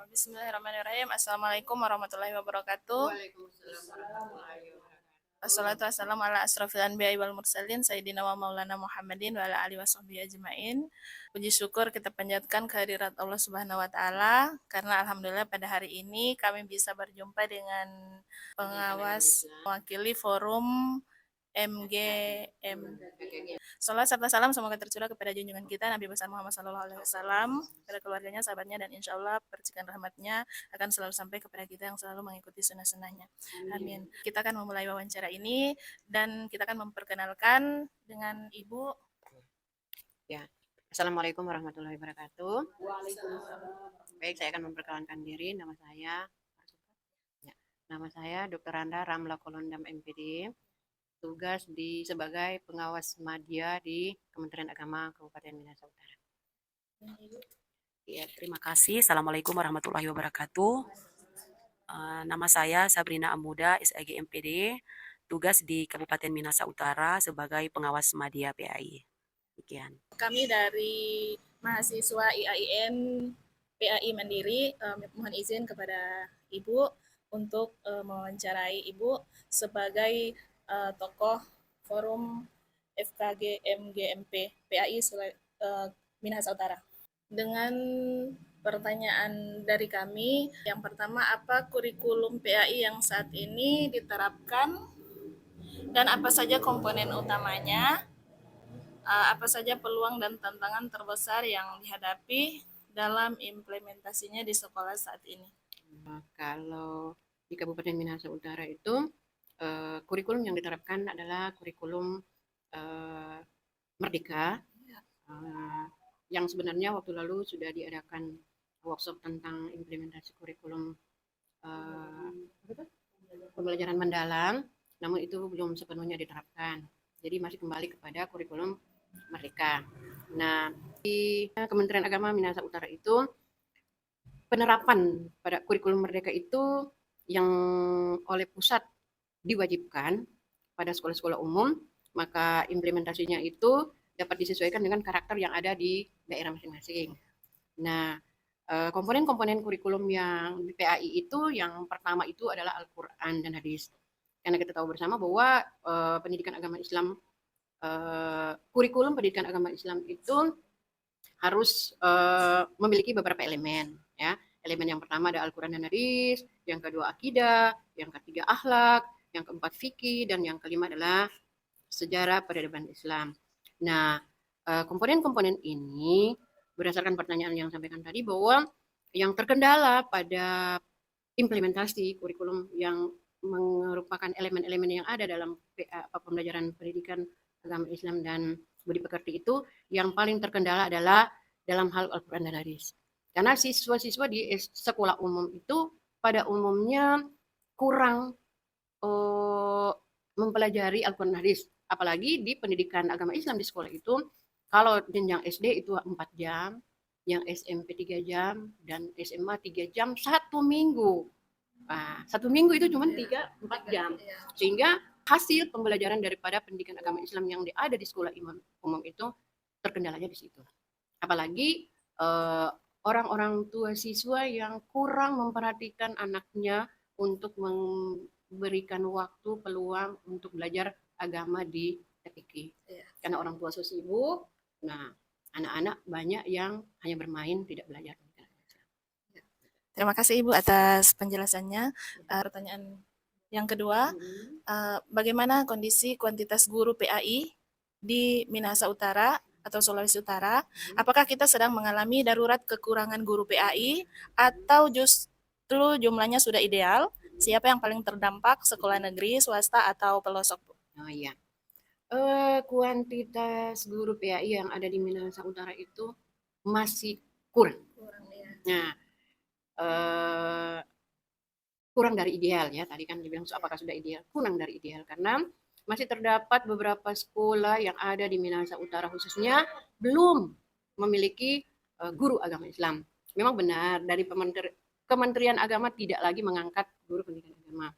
Bismillahirrahmanirrahim. Assalamualaikum warahmatullahi wabarakatuh. Waalaikumsalam warahmatullahi wabarakatuh. Assalatu wassalamu ala asrafil anbiya'i wal mursalin Sayyidina wa maulana Muhammadin wa ala alihi wasahbihi ajma'in. Puji syukur kita panjatkan kehadirat Allah Subhanahu wa taala karena alhamdulillah pada hari ini kami bisa berjumpa dengan pengawas mewakili forum MGM. Salam serta salam semoga tercurah kepada junjungan kita Nabi besar Muhammad SAW, kepada keluarganya, sahabatnya, dan insya Allah percikan rahmatnya akan selalu sampai kepada kita yang selalu mengikuti sunnah-sunnahnya. Amin. Kita akan memulai wawancara ini dan kita akan memperkenalkan dengan Ibu. Ya, Assalamualaikum warahmatullahi wabarakatuh. Baik, saya akan memperkenalkan diri. Nama saya Dr. Randa Ramla Kolondam MPD. Tugas sebagai pengawas media di Kementerian Agama Kabupaten Minahasa Utara. Ya, terima kasih. Assalamualaikum warahmatullahi wabarakatuh. Nama saya Sabrina Amuda, SAG MPD, tugas di Kabupaten Minahasa Utara sebagai pengawas media PAI. Demikian. Kami dari mahasiswa IAIN PAI Mandiri mohon izin kepada Ibu untuk mewawancarai Ibu sebagai tokoh forum FKG MGMP PAI Minahasa Utara. Dengan pertanyaan dari kami, yang pertama, apa kurikulum PAI yang saat ini diterapkan dan apa saja komponen utamanya, apa saja peluang dan tantangan terbesar yang dihadapi dalam implementasinya di sekolah saat ini? Kalau di Kabupaten Minahasa Utara itu kurikulum yang diterapkan adalah kurikulum Merdeka, yang sebenarnya waktu lalu sudah diadakan workshop tentang implementasi kurikulum pembelajaran mendalam, namun itu belum sepenuhnya diterapkan. Jadi masih kembali kepada kurikulum Merdeka. Nah, di Kementerian Agama Minahasa Utara itu penerapan pada kurikulum Merdeka itu yang oleh pusat diwajibkan pada sekolah-sekolah umum, maka implementasinya itu dapat disesuaikan dengan karakter yang ada di daerah masing-masing. Nah, komponen-komponen kurikulum yang di PAI itu yang pertama itu adalah Al-Quran dan Hadis. Karena kita tahu bersama bahwa pendidikan agama Islam, kurikulum pendidikan agama Islam itu harus memiliki beberapa elemen, ya. Elemen yang pertama ada Al-Quran dan Hadis, yang kedua akidah, yang ketiga akhlak, yang keempat fikih, dan yang kelima adalah sejarah peradaban Islam. Nah, komponen-komponen ini berdasarkan pertanyaan yang sampaikan tadi bahwa yang terkendala pada implementasi kurikulum yang merupakan elemen-elemen yang ada dalam pembelajaran pendidikan agama Islam dan budi pekerti itu, yang paling terkendala adalah dalam hal Al-Quran dan Hadis. Karena siswa-siswa di sekolah umum itu pada umumnya kurang mempelajari Al-Quran dan Hadis. Apalagi di pendidikan agama Islam di sekolah itu, kalau jenjang SD itu 4 jam, yang SMP 3 jam, dan SMA 3 jam satu minggu. Nah, satu minggu itu cuma 3-4 jam. Sehingga hasil pembelajaran daripada pendidikan agama Islam yang ada di sekolah umum itu terkendalanya di situ. Apalagi orang-orang tua siswa yang kurang memperhatikan anaknya untuk memberikan waktu peluang untuk belajar agama di TPQ. Karena orang tua sibuk, nah anak-anak banyak yang hanya bermain, tidak belajar. Terima kasih Ibu atas penjelasannya. Pertanyaan yang kedua, bagaimana kondisi kuantitas guru PAI di Minahasa Utara atau Sulawesi Utara? Apakah kita sedang mengalami darurat kekurangan guru PAI atau justru jumlahnya sudah ideal? Siapa yang paling terdampak, sekolah negeri, swasta, atau pelosok? Oh iya, kuantitas guru PAI yang ada di Minahasa Utara itu masih kurang. Nah, kurang dari ideal, ya. Tadi kan dibilang apakah sudah ideal? Kurang dari ideal karena masih terdapat beberapa sekolah yang ada di Minahasa Utara khususnya belum memiliki guru agama Islam. Memang benar dari Kementerian Agama tidak lagi mengangkat guru pendidikan agama.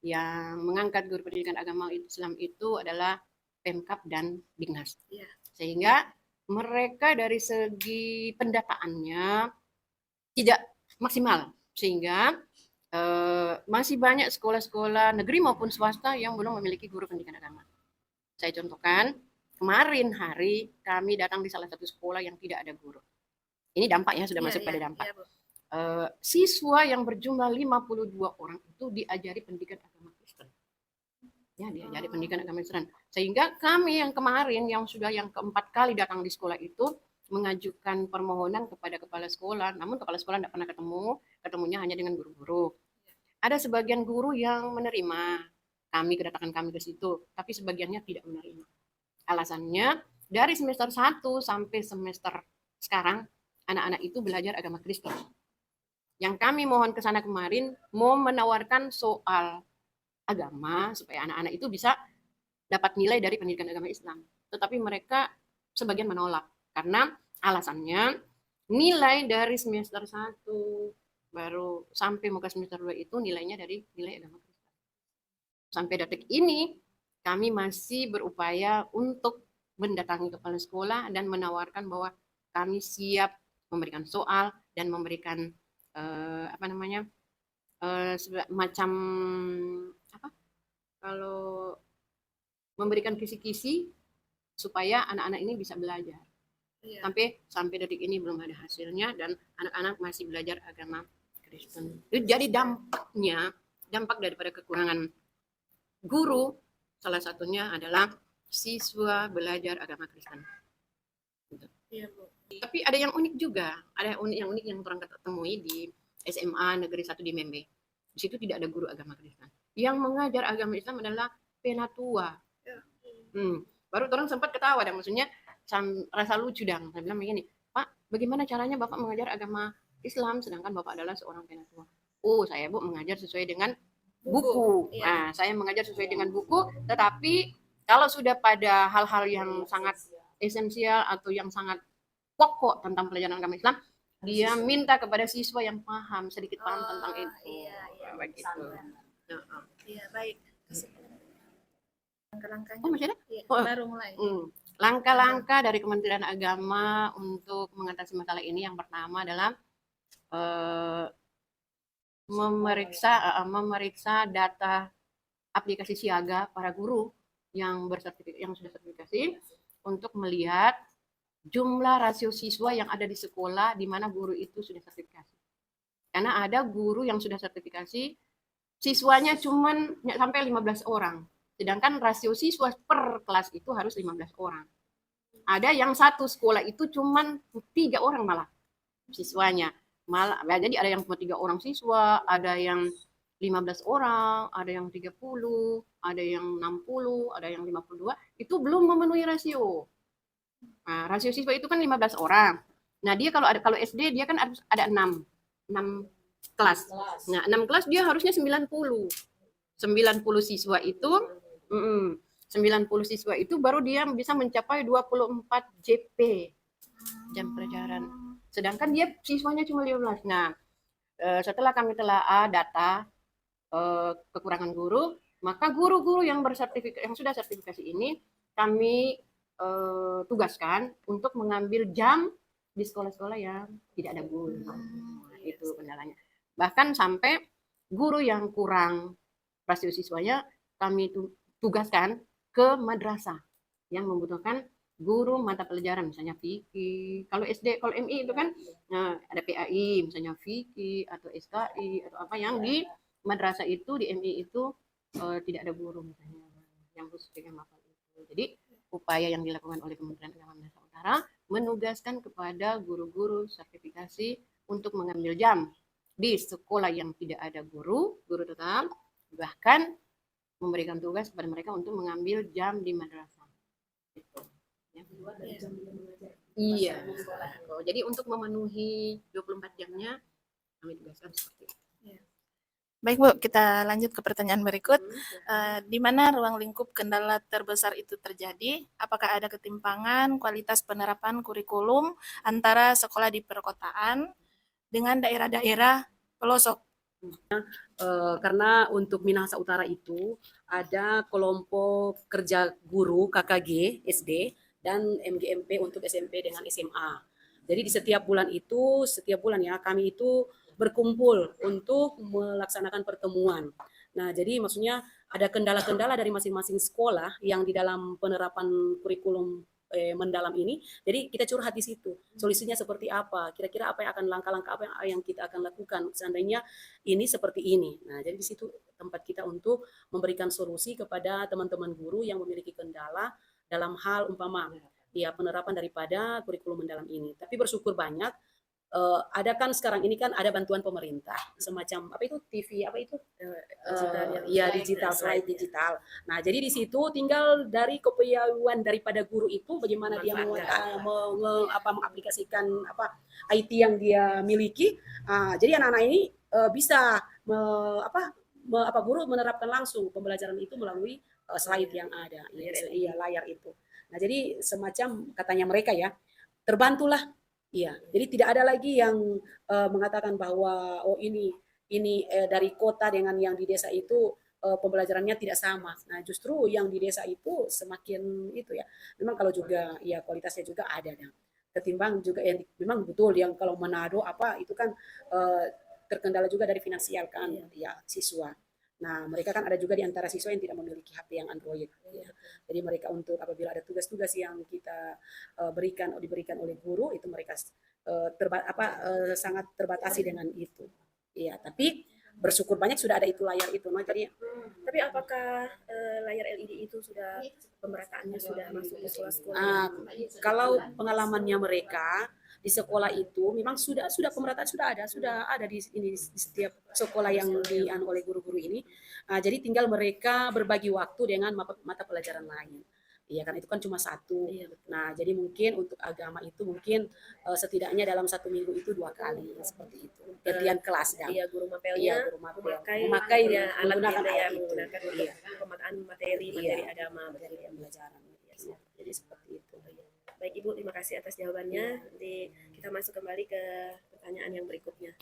Yang mengangkat guru pendidikan agama Islam itu adalah Pemkab dan Dignas. Sehingga mereka dari segi pendataannya tidak maksimal, sehingga masih banyak sekolah-sekolah negeri maupun swasta yang belum memiliki guru pendidikan agama. Saya contohkan, kemarin hari kami datang di salah satu sekolah yang tidak ada guru. Ini dampaknya sudah masuk pada dampak. Iya, Bu. Siswa yang berjumlah 52 orang itu diajari pendidikan agama Kristen. Ya, diajari pendidikan agama Kristen. Sehingga kami yang kemarin, yang sudah yang keempat kali datang di sekolah itu, mengajukan permohonan kepada kepala sekolah, namun kepala sekolah tidak pernah ketemunya hanya dengan guru-guru. Ada sebagian guru yang menerima kedatangan kami ke situ, tapi sebagiannya tidak menerima. Alasannya, dari semester 1 sampai semester sekarang, anak-anak itu belajar agama Kristen. Yang kami mohon ke sana kemarin, mau menawarkan soal agama, supaya anak-anak itu bisa dapat nilai dari pendidikan agama Islam. Tetapi mereka sebagian menolak, karena alasannya nilai dari semester 1 baru sampai muka semester 2 itu nilainya dari nilai agama Kristen. Sampai detik ini kami masih berupaya untuk mendatangi kepala sekolah dan menawarkan bahwa kami siap memberikan soal dan memberikan macam kalau memberikan kisi-kisi supaya anak-anak ini bisa belajar. Iya. Sampai detik ini belum ada hasilnya dan anak-anak masih belajar agama Kristen. Jadi dampak daripada kekurangan guru salah satunya adalah siswa belajar agama Kristen. Iya, Bu. Tapi ada yang unik juga, ada yang unik yang orang temui di SMA Negeri 1 di Membe. Di situ tidak ada guru agama Kristen. Yang mengajar agama Islam adalah penatua. Baru orang sempat ketawa dan maksudnya rasa lucu dong. Saya bilang begini, Pak, bagaimana caranya Bapak mengajar agama Islam sedangkan Bapak adalah seorang penatua? Oh, saya Bu mengajar sesuai dengan buku. Iya. Nah, saya mengajar sesuai dengan buku, tetapi kalau sudah pada hal-hal yang sangat esensial atau yang sangat pokok tentang pelajaran agama Islam, dia minta kepada siswa yang sedikit paham tentang itu. Iya, Begitu. Iya, baik. Langkah-langkahnya. Oh, masih ada? Iya, Oh. baru mulai. Langkah-langkah dari Kementerian Agama untuk mengatasi masalah ini yang pertama adalah memeriksa data aplikasi siaga para guru yang sudah sertifikasi untuk melihat jumlah rasio siswa yang ada di sekolah di mana guru itu sudah sertifikasi. Karena ada guru yang sudah sertifikasi siswanya cuma sampai 15 orang. Sedangkan rasio siswa per kelas itu harus 15 orang. Ada yang satu sekolah itu cuma 3 orang malah siswanya. Jadi ada yang cuma 3 orang siswa, ada yang 15 orang, ada yang 30, ada yang 60, ada yang 52. Itu belum memenuhi rasio. Nah, rasio siswa itu kan 15 orang. Nah, dia kalau SD dia kan harus ada 6 kelas. Nah, 6 kelas dia harusnya 90. 90 siswa itu 90 siswa itu baru dia bisa mencapai 24 JP jam pelajaran. Sedangkan dia siswanya cuma 15. Nah, setelah kami telah data kekurangan guru, maka guru-guru yang sudah sertifikasi ini kami tugaskan untuk mengambil jam di sekolah-sekolah yang tidak ada guru. Itu kendalanya. Bahkan sampai guru yang kurang rasio siswanya kami tugaskan ke madrasah yang membutuhkan guru mata pelajaran, misalnya fikih. Kalau SD, kalau MI itu kan ada PAI, misalnya fikih atau SKI atau apa yang di madrasah itu, di MI itu tidak ada guru misalnya yang khusus dengan mafal itu. Jadi upaya yang dilakukan oleh Kementerian Agama Minahasa Utara menugaskan kepada guru-guru sertifikasi untuk mengambil jam di sekolah yang tidak ada guru tetap, bahkan memberikan tugas kepada mereka untuk mengambil jam di madrasah. Gitu. Ya. Iya. Jadi untuk memenuhi 24 jamnya kami tugaskan seperti itu. Baik Bu, kita lanjut ke pertanyaan berikut. Di mana ruang lingkup kendala terbesar itu terjadi? Apakah ada ketimpangan kualitas penerapan kurikulum antara sekolah di perkotaan dengan daerah-daerah pelosok? Karena untuk Minahasa Utara itu ada kelompok kerja guru KKG SD dan MGMP untuk SMP dengan SMA. Jadi di setiap bulan ya kami itu berkumpul untuk melaksanakan pertemuan. Nah, jadi maksudnya ada kendala-kendala dari masing-masing sekolah yang di dalam penerapan kurikulum mendalam ini. Jadi kita curhat di situ. Solusinya seperti apa? Kira-kira apa yang akan langkah-langkah apa yang kita akan lakukan seandainya ini seperti ini. Nah, jadi di situ tempat kita untuk memberikan solusi kepada teman-teman guru yang memiliki kendala dalam hal umpama ya penerapan daripada kurikulum mendalam ini. Tapi bersyukur banyak ada kan sekarang ini kan ada bantuan pemerintah semacam apa itu TV apa itu ya digital slide digital. Nah jadi di situ tinggal dari kepiawaian daripada guru itu bagaimana dia mengaplikasikan apa IT yang dia miliki. Jadi anak-anak ini bisa guru menerapkan langsung pembelajaran itu melalui slide yang ada, iya layar itu. Nah jadi semacam katanya mereka ya terbantulah. Iya, jadi tidak ada lagi yang mengatakan bahwa oh ini dari kota dengan yang di desa itu pembelajarannya tidak sama. Nah, justru yang di desa itu semakin itu ya. Memang kalau juga ya kualitasnya juga ada dan ketimbang juga yang memang betul yang kalau Manado apa itu kan terkendala juga dari finansial kan ya siswa. Nah, mereka kan ada juga di antara siswa yang tidak memiliki HP yang Android. Ya. Jadi mereka untuk apabila ada tugas-tugas yang kita diberikan oleh guru itu mereka sangat terbatasi dengan itu. Iya, tapi bersyukur banyak sudah ada itu layar itu. Nah, jadi Tapi apakah layar LED itu sudah pemerataannya sudah masuk ke sekolah-sekolah? kalau pengalamannya mereka di sekolah itu memang sudah pemerataan sudah ada di setiap sekolah yang oleh guru-guru ini. Jadi tinggal mereka berbagi waktu dengan mata pelajaran lain. Iya kan itu kan cuma satu. Nah jadi mungkin untuk agama itu mungkin setidaknya dalam 1 minggu itu 2 kali seperti itu. Gantian kelas dan Iya, guru mapelnya memakai ya, menggunakan alat itu. menggunakan untuk pemetaan materi agama. Materi pembelajaran. Jadi seperti itu. Baik Ibu, terima kasih atas jawabannya. Nanti kita masuk kembali ke pertanyaan yang berikutnya.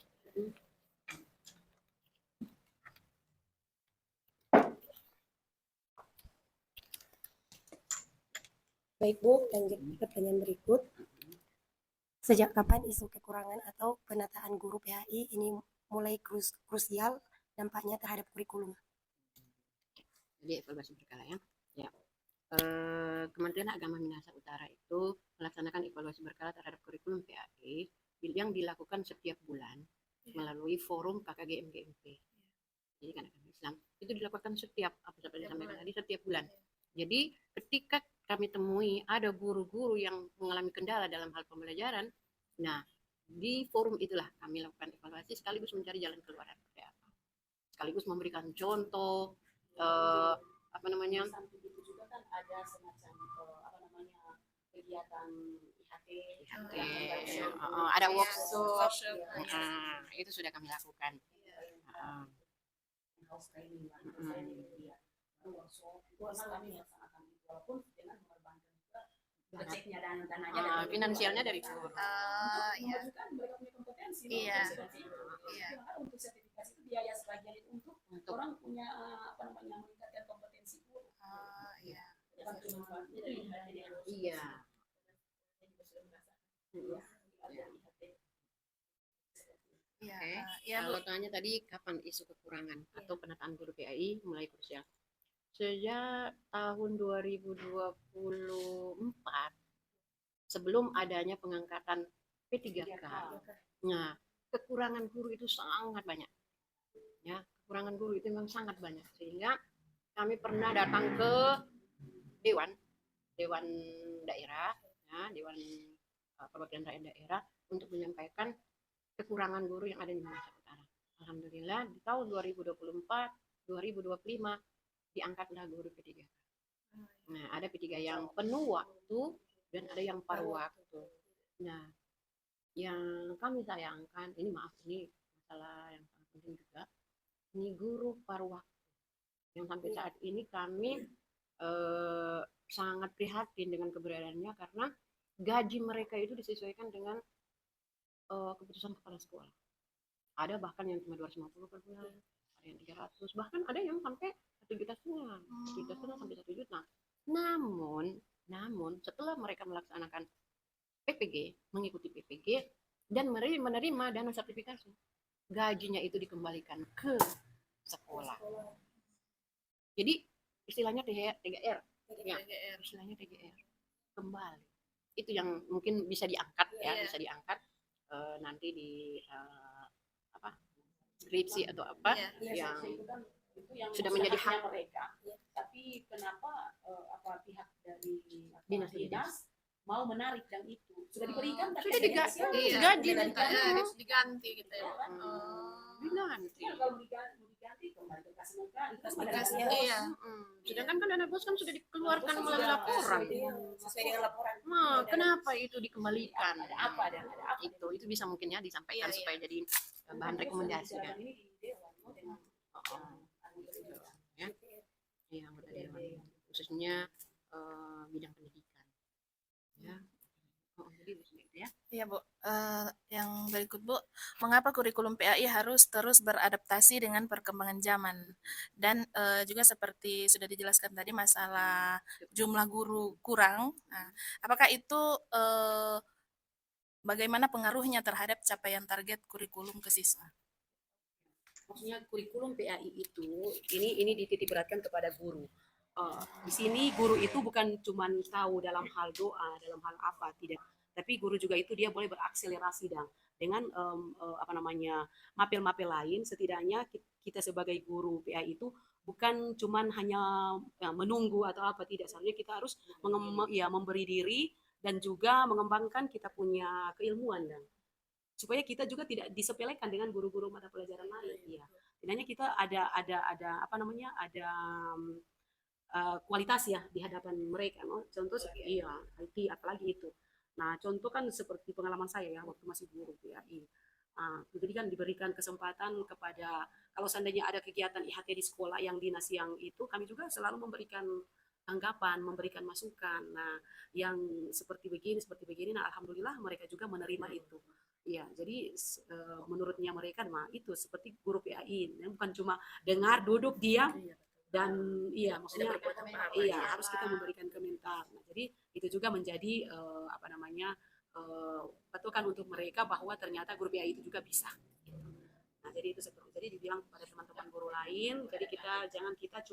Baik Bu, lanjut ke pertanyaan berikut. Sejak kapan isu kekurangan atau penataan guru PAI ini mulai krusial dampaknya terhadap kurikulum? Jadi evaluasi berkala ya. Ya. Kementerian Agama Minahasa Utara itu melaksanakan evaluasi berkala terhadap kurikulum PAI yang dilakukan setiap bulan melalui forum KKG MGMP. Jadi kan Islam itu dilakukan setiap setiap bulan. Jadi ketika kami temui ada guru-guru yang mengalami kendala dalam hal pembelajaran, nah di forum itulah kami lakukan evaluasi sekaligus mencari jalan keluar seperti apa, sekaligus memberikan contoh Samping itu juga kan ada semacam kegiatan IHT, ada workshop, itu sudah kami lakukan. Walaupun dengan mengorbankan juga budgetnya dan dananya finansialnya dari guru. Iya. Mereka punya kompetensi. Iya. Untuk sertifikasi itu biaya sebagian itu untuk orang punya meningkatkan kompetensi guru. Iya. Iya. Iya, Bu. Kalau tanya tadi kapan isu kekurangan atau penataan guru PAI mulai krusial? Sejak tahun 2024 sebelum adanya pengangkatan P3K. Nah, kekurangan guru itu sangat banyak. Ya, kekurangan guru itu memang sangat banyak sehingga kami pernah datang ke dewan daerah, ya, dewan perwakilan rakyat daerah untuk menyampaikan kekurangan guru yang ada di Minahasa Utara. Alhamdulillah di tahun 2024, 2025 diangkatlah guru P3K. Nah, ada P3 yang penuh waktu dan ada yang paruh waktu. Nah, yang kami sayangkan, ini masalah yang sangat penting juga, ini guru paruh waktu. Yang sampai saat ini kami sangat prihatin dengan keberadaannya karena gaji mereka itu disesuaikan dengan keputusan kepala sekolah. Ada bahkan yang cuma 250 per bulan, ada yang 300, bahkan ada yang sampai 1,5 juta sampai 1 juta. Namun setelah mereka melaksanakan PPG, mengikuti PPG dan menerima dana sertifikasi, gajinya itu dikembalikan ke sekolah. Jadi istilahnya TGR, ya, istilahnya TGR kembali. Itu yang mungkin bisa diangkat ya, Iya. bisa diangkat nanti di apa skripsi atau apa Iya. yang Itu yang sudah menjadi hak mereka. Tapi kenapa apa pihak dari Dinas dinas mau menarik yang itu? Sudah diberikan tapi Sudah gaji Iya, gaji diganti gitu ya. diganti. kalau diganti kembali ke kas negara, itu kan Kas, dana bos. iya. Sedangkan kan dana bos kan sudah dikeluarkan melalui laporan. Sesuai dengan laporan. Nah, kenapa itu dikembalikan? Ada apa? Itu bisa mungkin ya disampaikan Iya, supaya jadi bahan rekomendasi kan. Ini di dewan, dengan Ya, iya anggota dewan khususnya bidang pendidikan. Ya. Jadi itu ya. Iya, Bu. Yang berikut, Bu, mengapa kurikulum PAI harus terus beradaptasi dengan perkembangan zaman? Dan juga seperti sudah dijelaskan tadi masalah jumlah guru kurang. Nah, apakah itu bagaimana pengaruhnya terhadap capaian target kurikulum ke siswa? Maksudnya kurikulum PAI itu ini dititik beratkan kepada guru. Di sini guru itu bukan cuma tahu dalam hal doa, dalam hal apa tidak, tapi guru juga itu dia boleh berakselerasi dengan apa namanya mapel-mapel lain. Setidaknya kita sebagai guru PAI itu bukan cuma hanya menunggu atau apa tidak, seharusnya kita harus memberi diri dan juga mengembangkan kita punya keilmuan supaya kita juga tidak disepelekan dengan guru-guru mata pelajaran lain. Iya, setidaknya kita ada apa namanya ada kualitas ya di hadapan mereka. No? Contoh iya IT apalagi itu. Nah contoh kan seperti pengalaman saya ya waktu masih guru PAI. Jadi kan diberikan kesempatan kepada kalau seandainya ada kegiatan IHT di sekolah yang dinas yang itu, kami juga selalu memberikan tanggapan, memberikan masukan. Nah, yang seperti begini, nah alhamdulillah mereka juga menerima itu. Iya, jadi menurutnya mereka, nah itu seperti guru PAI, bukan cuma dengar, duduk, diam, dan iya maksudnya iya harus kita memberikan komentar. Nah, jadi itu juga menjadi apa namanya patokan untuk mereka bahwa ternyata guru PAI itu juga bisa. Nah, jadi itu seperti jadi dibilang kepada teman-teman guru lain, jadi kita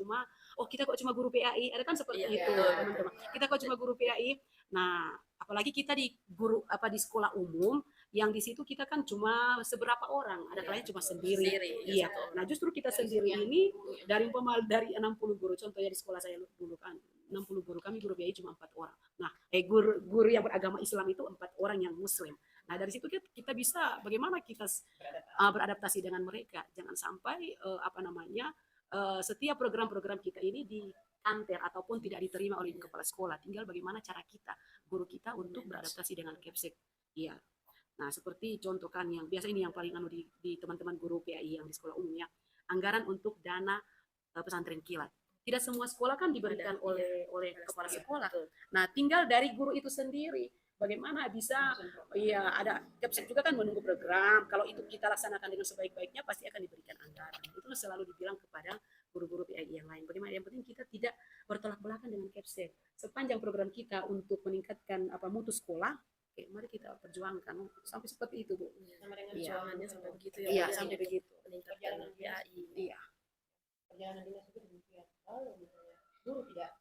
cuma kita kok cuma guru PAI, ada kan seperti itu teman-teman. Kita kok cuma guru PAI. Nah, apalagi kita di guru di sekolah umum yang di situ kita kan cuma seberapa orang, ada kalanya cuma sendiri. Iya. Nah, justru kita sendiri ini dari 60 guru, contohnya di sekolah saya dulu kan 60 guru, kami guru PAI cuma 4 orang. Nah, guru yang beragama Islam itu 4 orang yang muslim. Nah, dari situ kita bisa bagaimana kita beradaptasi dengan mereka. Jangan sampai apa namanya setiap program-program kita ini dianter ataupun tidak diterima oleh kepala sekolah. Tinggal bagaimana cara kita, guru kita untuk beradaptasi dengan Kepsek. Iya. Nah, seperti contoh kan yang biasa ini yang paling di teman-teman guru PAI yang di sekolah umum ya, anggaran untuk dana pesantren kilat. Tidak semua sekolah kan diberikan oleh kepala sekolah. Nah, tinggal dari guru itu sendiri. Bagaimana bisa ya ada Kepsek juga kan menunggu program, kalau itu kita laksanakan dengan sebaik-baiknya pasti akan diberikan anggaran. Itu selalu dibilang kepada guru-guru PAI yang lain. Bagaimana yang penting kita tidak bertolak belakang dengan Kepsek. Sepanjang program kita untuk meningkatkan mutu sekolah, mari kita perjuangkan sampai seperti itu, Bu. Sama dengan perjuangannya sampai begitu ya. Iya, sampai begitu. Meningkatkan PAI. Iya. Perjalanan dinas itu demikian. Kalau misalnya guru tidak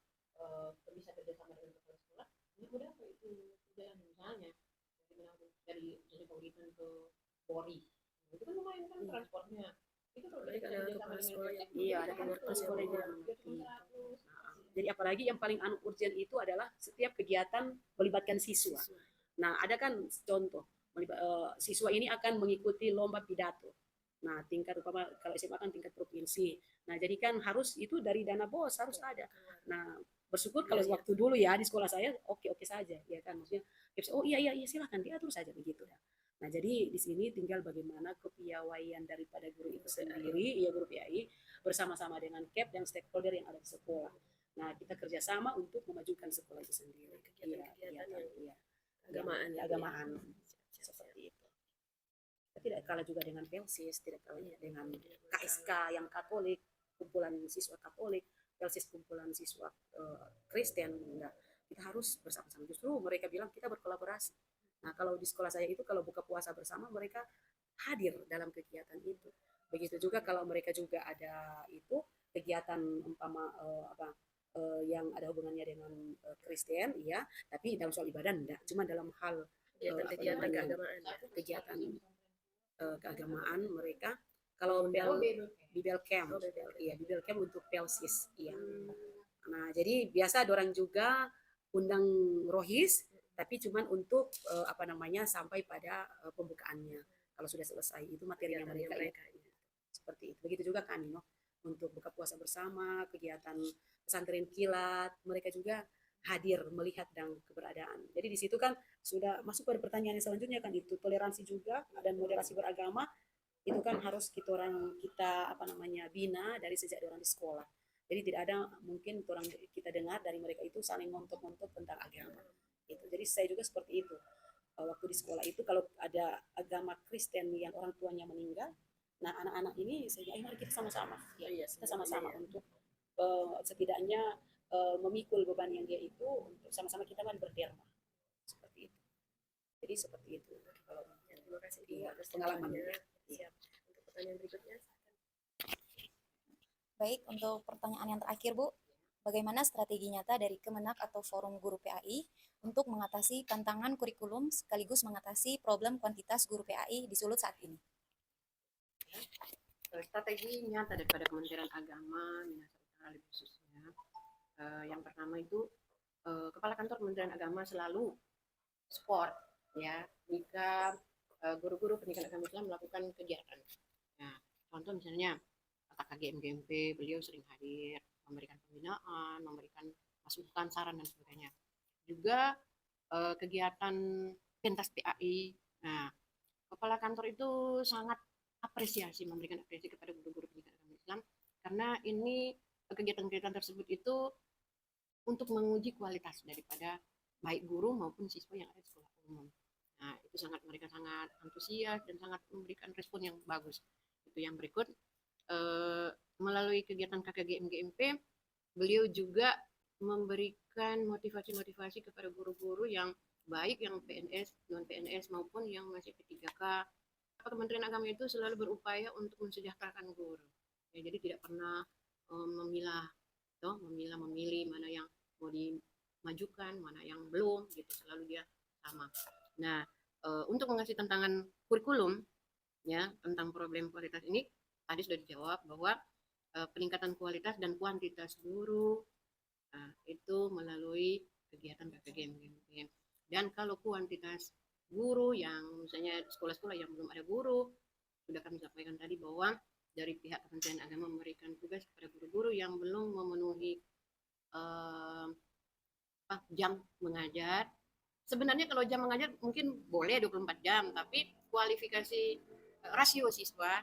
bisa kerjasama dengan kepala sekolah, ini mudah kok itu jalan misalnya dari Kauditan ke Polri, itu kan lumayan kan transportnya. Itu kalau Baik, ada kepala sekolah yang Iya, ada kepala sekolah yang jadi apalagi yang paling urgent itu adalah setiap kegiatan melibatkan siswa. Nah, ada kan contoh siswa ini akan mengikuti lomba pidato. Nah, tingkat kalau SMA kan tingkat provinsi. Nah, jadi kan harus itu dari dana BOS harus ada. Nah, bersyukur kalau waktu dulu ya di sekolah saya oke saja ya kan, maksudnya iya silakan diatur saja begitu ya. Nah, jadi di sini tinggal bagaimana kepiawaian daripada guru itu sendiri, ya guru PAI bersama-sama dengan KEP dan stakeholder yang ada di sekolah. Nah, kita kerjasama untuk memajukan sekolah itu sendiri. Iya. Agamaan seperti itu. Kita tidak kalah juga dengan Pelsis, tidak kalah dengan KSK yang Katolik, kumpulan siswa Katolik, Pelsis kumpulan siswa Kristen. Enggak. Kita harus bersama-sama. Justru mereka bilang kita berkolaborasi. Nah, kalau di sekolah saya itu kalau buka puasa bersama mereka hadir dalam kegiatan itu. Begitu juga kalau mereka juga ada itu kegiatan umpama yang ada hubungannya dengan Kristen, ya, tapi dalam soal ibadah enggak, cuma dalam hal kegiatan keagamaan. kegiatan keagamaan mereka. Kalau Bible Camp, iya Bible Camp untuk Pelsis, iya. Nah, jadi biasa dorang juga undang rohis, tapi cuman untuk sampai pada pembukaannya. Kalau sudah selesai itu materinya mereka, ya. Seperti itu. Begitu juga kami, no, untuk buka puasa bersama, kegiatan pesantren kilat, mereka juga hadir melihat dan keberadaan. Jadi di situ kan sudah masuk pada pertanyaan yang selanjutnya kan, itu toleransi juga dan moderasi beragama itu kan harus kita bina dari sejak orang di sekolah. Jadi tidak ada mungkin orang kita dengar dari mereka itu saling ngontok-ngontok tentang agama. Itu. Jadi saya juga seperti itu. Waktu di sekolah itu kalau ada agama Kristen yang orang tuanya meninggal, nah anak-anak ini saya mari kita sama-sama, ya, kita sama-sama untuk setidaknya memikul beban yang dia itu untuk sama-sama kita mari berderma. Seperti itu. Jadi seperti itu. Kalau Terima kasih Bu iya, atas pengalamannya. jawabannya. Siap. Untuk pertanyaan berikutnya. Baik, untuk pertanyaan yang terakhir, Bu. Bagaimana strategi nyata dari Kemenak atau Forum Guru PAI untuk mengatasi tantangan kurikulum sekaligus mengatasi problem kuantitas guru PAI di Sulut saat ini? Strategi nyata daripada Kementerian Agama Minahasa Utara lebih khususnya, yang pertama itu Kepala Kantor Kementerian Agama selalu support, ya, jika guru-guru pendidikan agama Islam melakukan kegiatan. Nah, contoh misalnya KKGM GMP, beliau sering hadir, memberikan pembinaan, memberikan masukan, saran dan sebagainya. Juga kegiatan pentas PAI. Nah, Kepala Kantor itu sangat memberikan apresiasi kepada guru-guru pendidikan agama Islam karena ini kegiatan-kegiatan tersebut itu untuk menguji kualitas daripada baik guru maupun siswa yang ada di sekolah umum. Nah, itu mereka sangat antusias dan sangat memberikan respon yang bagus. Itu yang berikut, melalui kegiatan KKGM GMP, beliau juga memberikan motivasi-motivasi kepada guru-guru yang baik yang PNS, non PNS maupun yang masih P3K. Kementerian Agama itu selalu berupaya untuk mensejahterakan guru. Ya, jadi tidak pernah memilih mana yang mau dimajukan, mana yang belum, gitu. Selalu dia sama. Nah, untuk mengatasi tantangan kurikulum, ya, tentang problem kualitas ini tadi sudah dijawab bahwa peningkatan kualitas dan kuantitas guru itu melalui kegiatan KKGM. Dan kalau kuantitas guru yang misalnya sekolah-sekolah yang belum ada guru, sudah kami sampaikan tadi bahwa dari pihak Kementerian Agama memberikan tugas kepada guru-guru yang belum memenuhi jam mengajar. Sebenarnya kalau jam mengajar mungkin boleh 24 jam, tapi kualifikasi rasio siswa,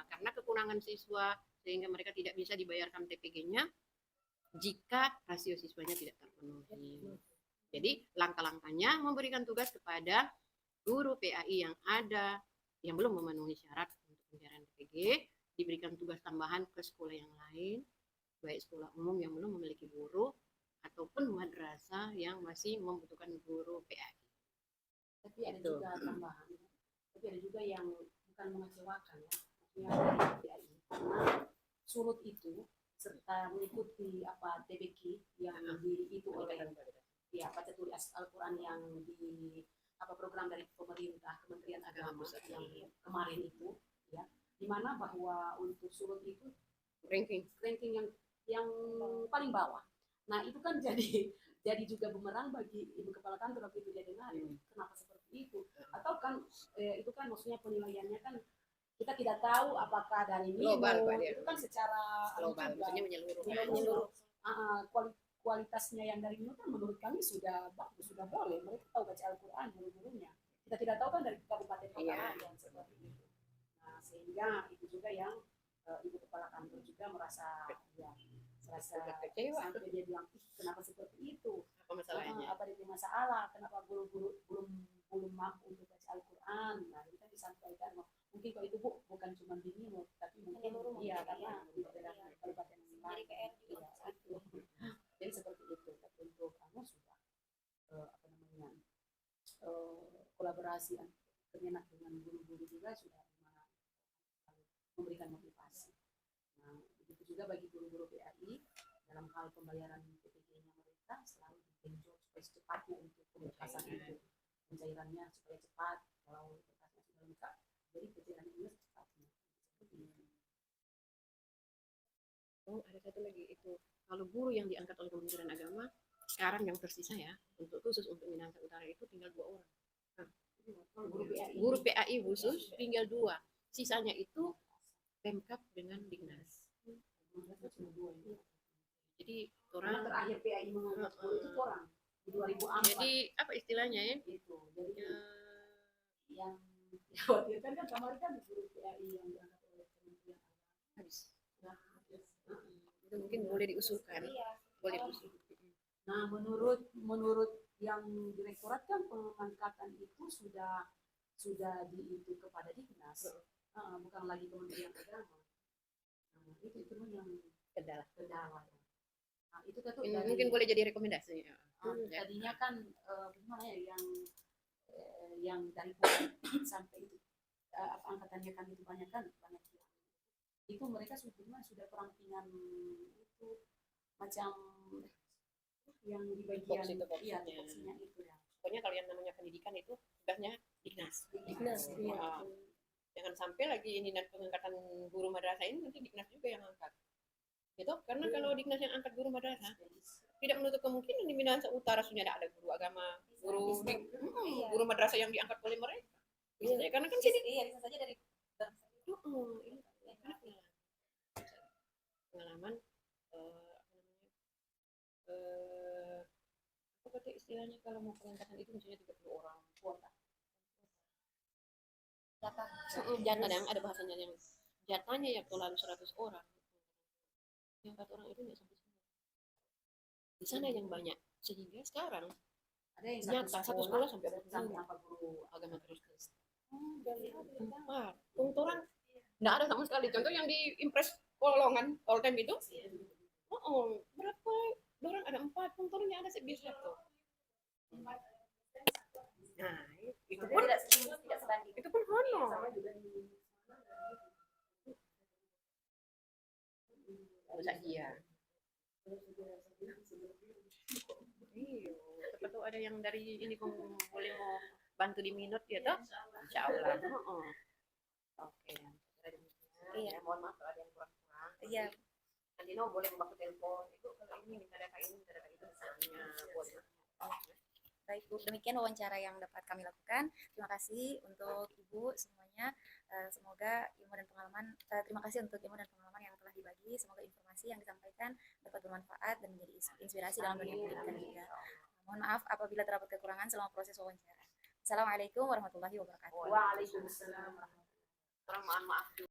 karena kekurangan siswa sehingga mereka tidak bisa dibayarkan TPG-nya jika rasio siswanya tidak terpenuhi. Jadi langkah-langkahnya memberikan tugas kepada guru PAI yang ada yang belum memenuhi syarat untuk pencairan TPG, diberikan tugas tambahan ke sekolah yang lain, baik sekolah umum yang belum memiliki guru ataupun madrasah yang masih membutuhkan guru PAI. Tapi ada juga tambahan, tapi ada juga yang bukan mengecewakan, ya, maksudnya PAI, karena Sulut itu serta mengikuti TBK yang itu oleh baca tulis Al-Quran yang di program dari pemerintah Kementerian Agama yang kemarin itu, ya, di mana bahwa untuk Sulut itu ranking yang paling bawah. Nah, itu kan jadi juga bumerang bagi Ibu Kepala Kantor waktu itu dia dengar, kenapa seperti itu? Atau kan itu kan maksudnya penilaiannya kan kita tidak tahu apakah dari global, itu kan secara global, maksudnya menyeluruh. Kualitasnya yang dari Mino kan menurut kami sudah bagus, sudah boleh. Mereka tahu baca Al-Quran guru-gurunya. Kita tidak tahu kan dari kabupaten kota yang seperti itu. Nah, sehingga itu juga yang Ibu Kepala Kantor juga merasa kecewa. Sampai dia bilang, kenapa seperti itu? Apa masalahnya? Apa dia masalah? Kenapa guru-guru belum mampu untuk baca Al-Quran? Nah, kita disampaikan, mungkin kalau itu Bu, bukan cuma di Mino, tapi mungkin iya, karena di beberapa kabupaten yang lain. Jadi seperti itu. Tapi untuk kamu sudah kolaborasi Kemenak dengan guru-guru juga sudah memberikan motivasi. Nah, begitu juga bagi guru-guru PAI dalam hal pembayaran PPG-nya mereka selalu digenjot supaya secepatnya untuk pemberkasan itu, pencairannya supaya cepat. Kalau berkasnya sudah lengkap, jadi pencairannya juga secepatnya. Seperti itu. Oh, ada satu lagi itu, kalau guru yang diangkat oleh Kementerian Agama sekarang yang tersisa ya, untuk khusus untuk Minahasa Utara itu tinggal 2 orang. Nah, guru PAI khusus tinggal 2, sisanya itu Pemkab dengan Dignas. Jadi Karena orang terakhir PAI mengangkat guru itu orang di 2004. jadi apa istilahnya ya? Itu. Jadi Ya, yang dikhawatirkan kan kemarin kan guru PAI yang diangkat oleh Kementerian Agama habis. sudah habis. Itu mungkin boleh diusulkan. Boleh diusulkan. Nah, menurut yang direktorat kan pengangkatan itu sudah itu kepada Dignas, bukan lagi Kementerian Agama. Nah, itu yang kendala. Nah, itu kan tuh dari, Mungkin boleh jadi rekomendasi. Ya. Ya. tadinya kan gimana ya yang dari Polri sampai itu angkatannya kan itu banyak yang itu mereka sudah perampingan itu macam yang di bagian Box-nya. boxnya itu ya. Pokoknya kalau yang namanya pendidikan itu tugasnya Dignas. Dignas, iya. Ah, jangan sampai lagi ini pengangkatan guru madrasah ini nanti Dignas juga yang angkat. Gitu? Karena kalau Dignas yang angkat guru madrasah, tidak menutup kemungkinan di Minahasa Utara sudah ada guru agama, guru madrasah yang diangkat oleh mereka. Bisa, karena kan sini bisa saja dari ini pengalaman apa kata istilahnya kalau mau pengangkatan itu misalnya 30 orang kuota. Kadang ada bahasanya yang jatahnya yang terlalu 100 orang. Yang 4 orang itu nggak sampai semua. Di sana yang banyak. Sehingga sekarang Ada yang nyata satu sekolah sampai 40 guru agama Kristen. Tungturan nggak ada sama sekali. Contoh yang di Impres Kolongan, Koltem itu, berapa orang ada 4, tungturannya ada sebisa tuh. Nah, itu pun tidak sebanding. itu pun honor. Masa iya? Iya, siapa tahu ada yang dari ini boleh mau bantu di minut ya toh? Insya Allah. Oke. Iya. Mohon maaf kalau ada yang kurang-kurang. Iya. Nanti no boleh membaku telepon. Itu kalau ini minta data ini, minta data itu misalnya boleh. Baik Bu, demikian wawancara yang dapat kami lakukan. Terima kasih untuk Ibu semuanya. Semoga ilmu dan pengalaman, terima kasih untuk ilmu dan pengalaman yang telah dibagi. Semoga informasi yang disampaikan dapat bermanfaat dan menjadi inspirasi dalam dunia pendidikan juga. Mohon maaf apabila terdapat kekurangan selama proses wawancara. Assalamualaikum warahmatullahi wabarakatuh. Waalaikumsalam. Mohon maaf juga.